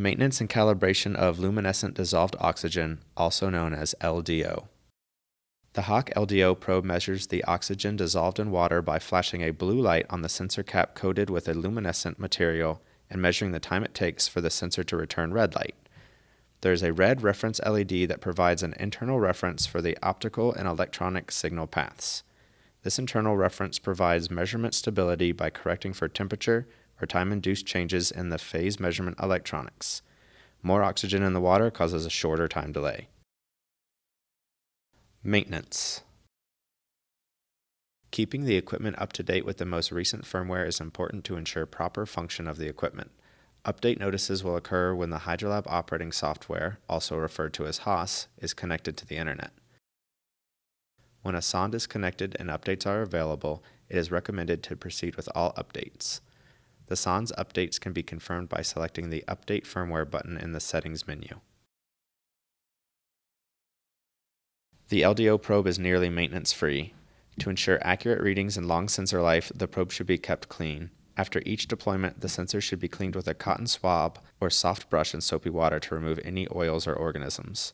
Maintenance and calibration of luminescent dissolved oxygen, also known as LDO. The Hawk LDO probe measures the oxygen dissolved in water by flashing a blue light on the sensor cap coated with a luminescent material and measuring the time it takes for the sensor to return red light. There is a red reference LED that provides an internal reference for the optical and electronic signal paths. This internal reference provides measurement stability by correcting for temperature or time-induced changes in the phase measurement electronics. More oxygen in the water causes a shorter time delay. Maintenance. Keeping the equipment up to date with the most recent firmware is important to ensure proper function of the equipment. Update notices will occur when the Hydrolab operating software, also referred to as HOS, is connected to the internet. When a sonde is connected and updates are available, it is recommended to proceed with all updates. The sonde's updates can be confirmed by selecting the Update Firmware button in the Settings menu. The LDO probe is nearly maintenance-free. To ensure accurate readings and long sensor life, the probe should be kept clean. After each deployment, the sensor should be cleaned with a cotton swab or soft brush in soapy water to remove any oils or organisms.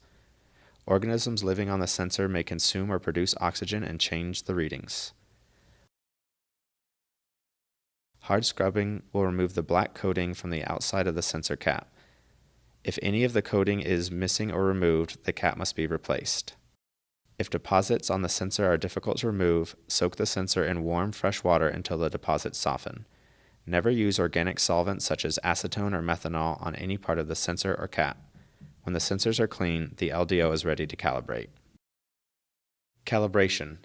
Organisms living on the sensor may consume or produce oxygen and change the readings. Hard scrubbing will remove the black coating from the outside of the sensor cap. If any of the coating is missing or removed, the cap must be replaced. If deposits on the sensor are difficult to remove, soak the sensor in warm, fresh water until the deposits soften. Never use organic solvents such as acetone or methanol on any part of the sensor or cap. When the sensors are clean, the LDO is ready to calibrate. Calibration.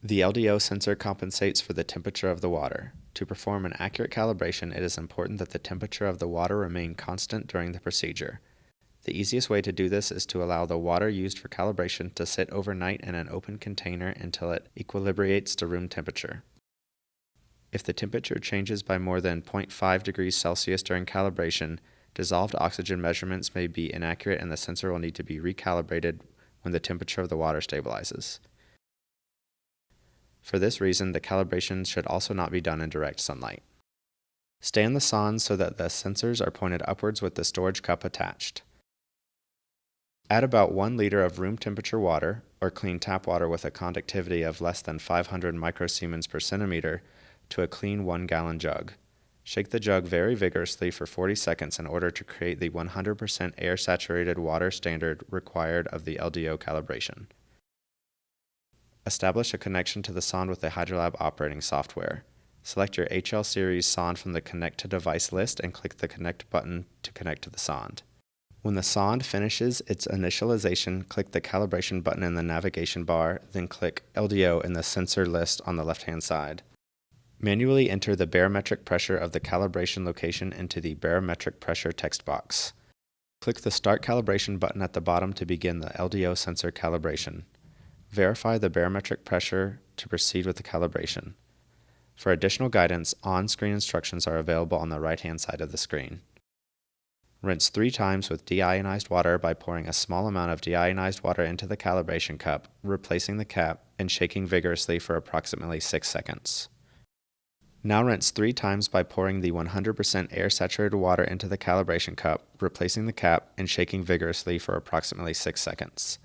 The LDO sensor compensates for the temperature of the water. To perform an accurate calibration, it is important that the temperature of the water remain constant during the procedure. The easiest way to do this is to allow the water used for calibration to sit overnight in an open container until it equilibrates to room temperature. If the temperature changes by more than 0.5 degrees Celsius during calibration, dissolved oxygen measurements may be inaccurate and the sensor will need to be recalibrated when the temperature of the water stabilizes. For this reason, the calibration should also not be done in direct sunlight. Stand the sonde so that the sensors are pointed upwards with the storage cup attached. Add about 1 liter of room temperature water, or clean tap water with a conductivity of less than 500 microsiemens per centimeter, to a clean 1-gallon jug. Shake the jug very vigorously for 40 seconds in order to create the 100% air-saturated water standard required of the LDO calibration. Establish a connection to the sonde with the Hydrolab operating software. Select your HL series sonde from the Connect to Device list and click the Connect button to connect to the sonde. When the sonde finishes its initialization, click the Calibration button in the navigation bar, then click LDO in the sensor list on the left-hand side. Manually enter the barometric pressure of the calibration location into the barometric pressure text box. Click the Start Calibration button at the bottom to begin the LDO sensor calibration. Verify the barometric pressure to proceed with the calibration. For additional guidance, on-screen instructions are available on the right-hand side of the screen. Rinse 3 times with deionized water by pouring a small amount of deionized water into the calibration cup, replacing the cap, and shaking vigorously for approximately 6 seconds. Now rinse 3 times by pouring the 100% air-saturated water into the calibration cup, replacing the cap, and shaking vigorously for approximately 6 seconds.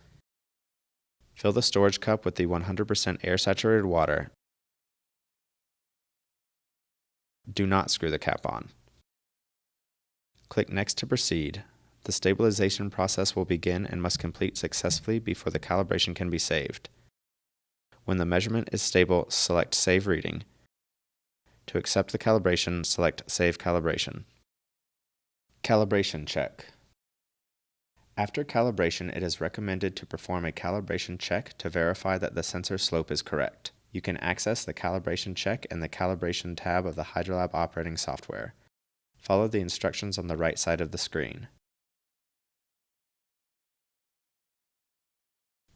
Fill the storage cup with the 100% air-saturated water. Do not screw the cap on. Click Next to proceed. The stabilization process will begin and must complete successfully before the calibration can be saved. When the measurement is stable, select Save Reading. To accept the calibration, select Save Calibration. Calibration Check. After calibration, it is recommended to perform a calibration check to verify that the sensor slope is correct. You can access the calibration check in the Calibration tab of the Hydrolab operating software. Follow the instructions on the right side of the screen.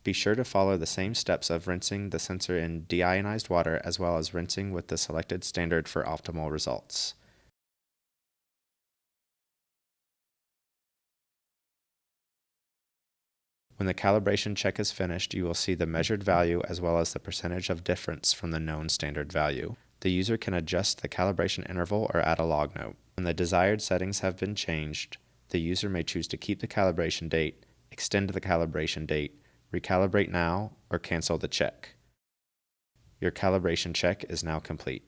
Be sure to follow the same steps of rinsing the sensor in deionized water as well as rinsing with the selected standard for optimal results. When the calibration check is finished, you will see the measured value as well as the percentage of difference from the known standard value. The user can adjust the calibration interval or add a log note. When the desired settings have been changed, the user may choose to keep the calibration date, extend the calibration date, recalibrate now, or cancel the check. Your calibration check is now complete.